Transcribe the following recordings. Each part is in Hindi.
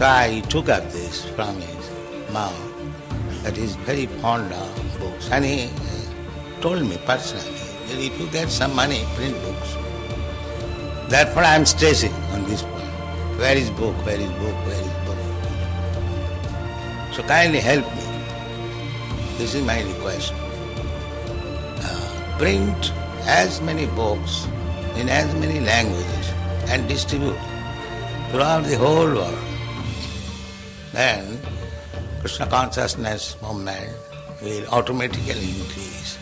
So I took up this from his mouth, that he's very fond of books. And he told me personally that if you get some money, print books. Therefore I am stressing on this point. Where is book? Where is book? Where is book? So kindly help me. This is my request. Print as many books in as many languages and distribute throughout the whole world. Then Krishna consciousness movement will automatically increase.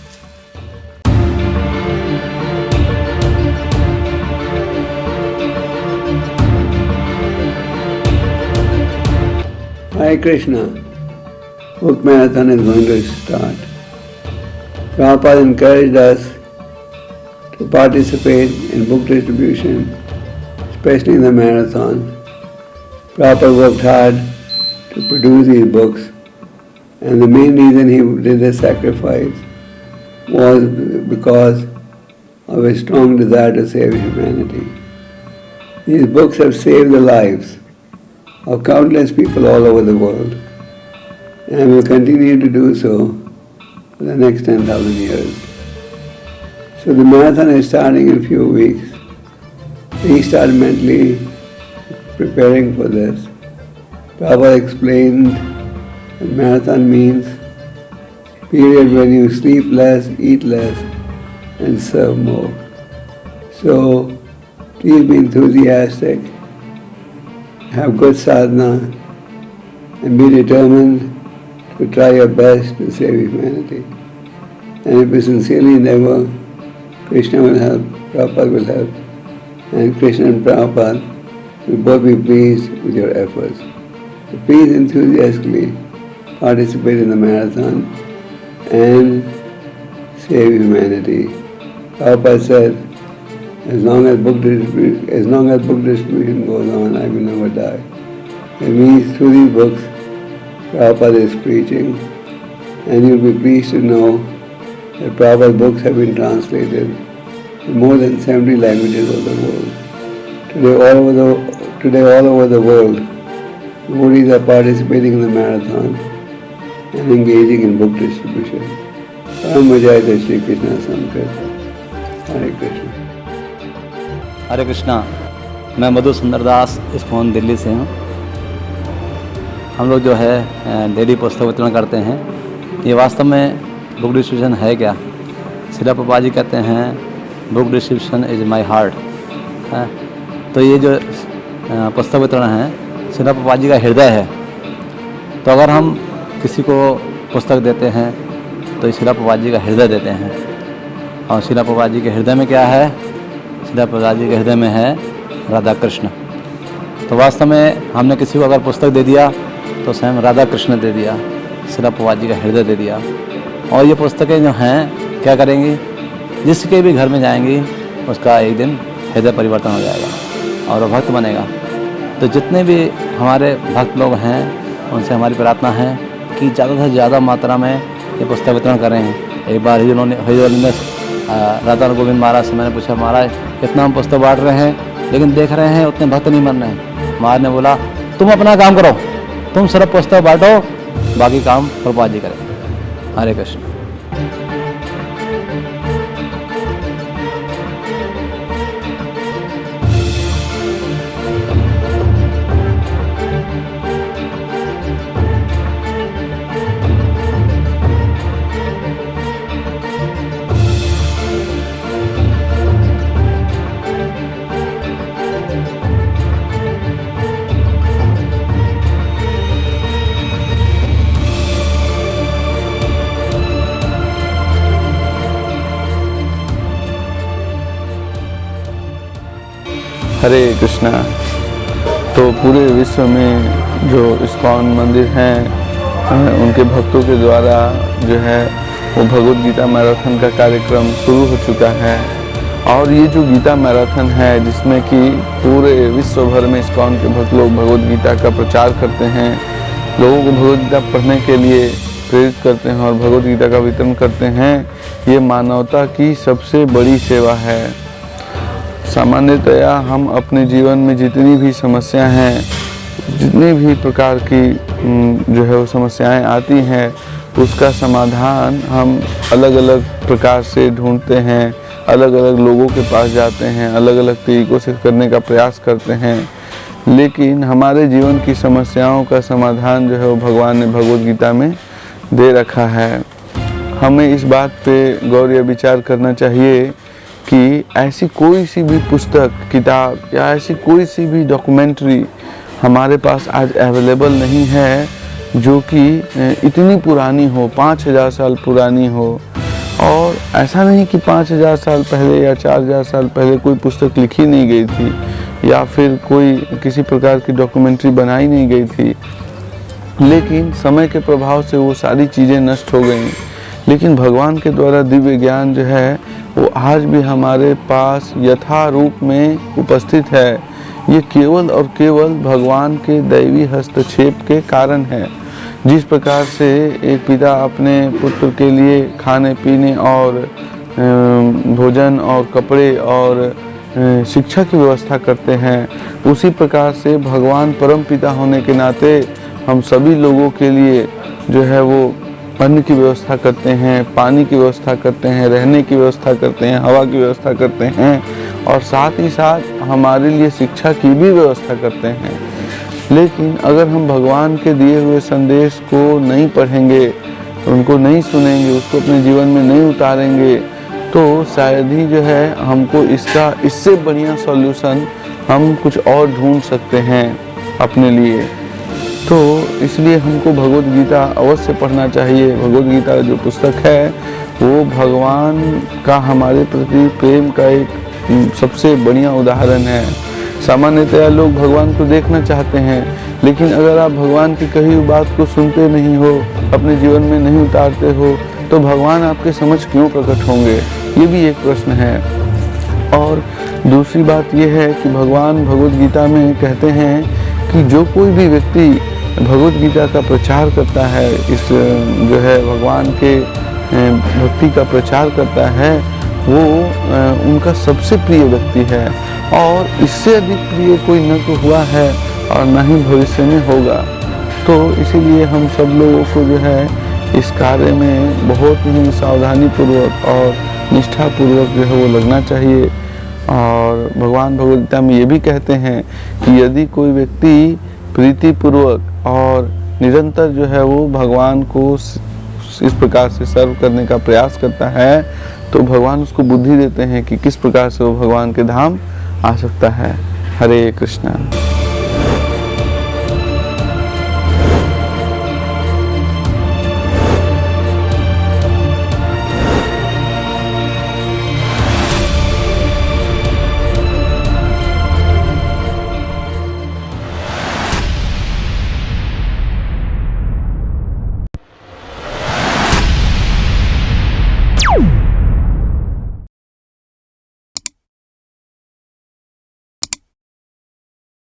Hare Krishna, book marathon is going to start. Prabhupada encouraged us to participate in book distribution, especially in the marathon. Prabhupada worked hard to produce these books, and the main reason he did the sacrifice was because of a strong desire to save humanity. These books have saved the lives of countless people all over the world, and will continue to do so for the next 10,000 years. So the marathon is starting in a few weeks. Please start mentally preparing for this. Prabhupada explained that marathon means period when you sleep less, eat less, and serve more. So please be enthusiastic, have good sadhana, and be determined to try your best to save humanity. And if you sincerely endeavor, Krishna will help, Prabhupada will help, and Krishna and Prabhupada will both be pleased with your efforts. So please enthusiastically participate in the marathon and save humanity. Prabhupada said, as long as book distribution goes on, I will never die. It means through these books, Prabhupada is preaching, and you'll be pleased to know that Prabhupada's books have been translated in more than 70 languages of the world. Today, all over the world, devotees are participating in the marathon and engaging in book distribution. Param Vijayate Shri Krishna Samkrit. Hare Krishna. हरे कृष्णा, मैं मधु सुंदरदास इस्कॉन दिल्ली से हूँ। हम लोग जो है डेली पुस्तक वितरण करते हैं। ये वास्तव में बुक डिस्ट्रीब्यूशन है क्या? श्रील प्रभुपाद जी कहते हैं book distribution is my heart है। तो ये जो पुस्तक वितरण है श्रील प्रभुपाद जी का हृदय है। तो अगर हम किसी को पुस्तक देते हैं तो श्रील प्रभुपाद जी का हृदय देते हैं। और श्रील प्रभुपाद जी के हृदय में क्या है? श्रील प्रभुपाद जी के हृदय में है राधा कृष्ण। तो वास्तव में हमने किसी को अगर पुस्तक दे दिया तो स्वयं राधा कृष्ण दे दिया, श्रील प्रभुपाद जी का हृदय दे दिया। और ये पुस्तकें जो हैं क्या करेंगी? जिसके भी घर में जाएंगी उसका एक दिन हृदय परिवर्तन हो जाएगा और वो भक्त बनेगा। तो जितने भी हमारे भक्त लोग हैं उनसे हमारी प्रार्थना है कि ज़्यादा से ज़्यादा मात्रा में ये पुस्तक वितरण करें। एक बार हरिजनों ने राधा गोविंद महाराज से मैंने पूछा, महाराज इतना हम पुस्तक बांट रहे हैं लेकिन देख रहे हैं उतने भक्त नहीं बन रहे हैं। महाराज ने बोला, तुम अपना काम करो, तुम सिर्फ पुस्तक बांटो, बाकी काम प्रभुपाद जी करें। हरे कृष्ण। हरे कृष्णा। तो पूरे विश्व में जो इस्कॉन मंदिर हैं उनके भक्तों के द्वारा जो है वो भगवद गीता मैराथन का कार्यक्रम शुरू हो चुका है। और ये जो गीता मैराथन है जिसमें कि पूरे विश्व भर में इस्कॉन के भक्त लोग भगवद गीता का प्रचार करते हैं, लोगों को भगवद गीता पढ़ने के लिए प्रेरित करते हैं और भगवद गीता का वितरण करते हैं, ये मानवता की सबसे बड़ी सेवा है। सामान्यतया हम अपने जीवन में जितनी भी समस्या हैं जितनी भी प्रकार की जो है वो समस्याएं आती हैं उसका समाधान हम अलग अलग प्रकार से ढूंढते हैं, अलग अलग लोगों के पास जाते हैं, अलग अलग तरीक़ों से करने का प्रयास करते हैं, लेकिन हमारे जीवन की समस्याओं का समाधान जो है वो भगवान ने भगवद गीता में दे रखा है। हमें इस बात पे गौर या विचार करना चाहिए कि ऐसी कोई सी भी पुस्तक, किताब या ऐसी कोई सी भी डॉक्यूमेंट्री हमारे पास आज अवेलेबल नहीं है जो कि इतनी पुरानी हो, 5000 साल पुरानी हो। और ऐसा नहीं कि 5000 साल पहले या 4000 साल पहले कोई पुस्तक लिखी नहीं गई थी या फिर कोई किसी प्रकार की डॉक्यूमेंट्री बनाई नहीं गई थी, लेकिन समय के प्रभाव से वो सारी चीज़ें नष्ट हो गईं। लेकिन भगवान के द्वारा दिव्य ज्ञान जो है वो आज भी हमारे पास यथारूप में उपस्थित है। ये केवल और केवल भगवान के दैवी हस्तक्षेप के कारण है। जिस प्रकार से एक पिता अपने पुत्र के लिए खाने पीने और भोजन और कपड़े और शिक्षा की व्यवस्था करते हैं, उसी प्रकार से भगवान परम पिता होने के नाते हम सभी लोगों के लिए जो है वो अन्न की व्यवस्था करते हैं, पानी की व्यवस्था करते हैं, रहने की व्यवस्था करते हैं, हवा की व्यवस्था करते हैं और साथ ही साथ हमारे लिए शिक्षा की भी व्यवस्था करते हैं। लेकिन अगर हम भगवान के दिए हुए संदेश को नहीं पढ़ेंगे, उनको नहीं सुनेंगे, उसको अपने जीवन में नहीं उतारेंगे, तो शायद ही जो है हमको इससे बढ़िया सॉल्यूशन हम कुछ और ढूंढ सकते हैं अपने लिए। तो इसलिए हमको भगवद गीता अवश्य पढ़ना चाहिए। भगवद गीता जो पुस्तक है वो भगवान का हमारे प्रति प्रेम का एक सबसे बढ़िया उदाहरण है। सामान्यतया लोग भगवान को देखना चाहते हैं, लेकिन अगर आप भगवान की कही हुई बात को सुनते नहीं हो, अपने जीवन में नहीं उतारते हो, तो भगवान आपके समझ क्यों प्रकट होंगे? ये भी एक प्रश्न है। और दूसरी बात ये है कि भगवान भगवद गीता में कहते हैं कि जो कोई भी व्यक्ति भगवद गीता का प्रचार करता है, इस जो है भगवान के भक्ति का प्रचार करता है, वो उनका सबसे प्रिय व्यक्ति है और इससे अधिक प्रिय कोई न तो हुआ है और न ही भविष्य में होगा। तो इसीलिए हम सब लोगों को जो है इस कार्य में बहुत ही सावधानी पूर्वक और निष्ठापूर्वक जो है वो लगना चाहिए। और भगवान भगवद गीता में ये भी कहते हैं कि यदि कोई व्यक्ति प्रीतिपूर्वक और निरंतर जो है वो भगवान को इस प्रकार से सर्व करने का प्रयास करता है, तो भगवान उसको बुद्धि देते हैं कि किस प्रकार से वो भगवान के धाम आ सकता है। हरे कृष्णा।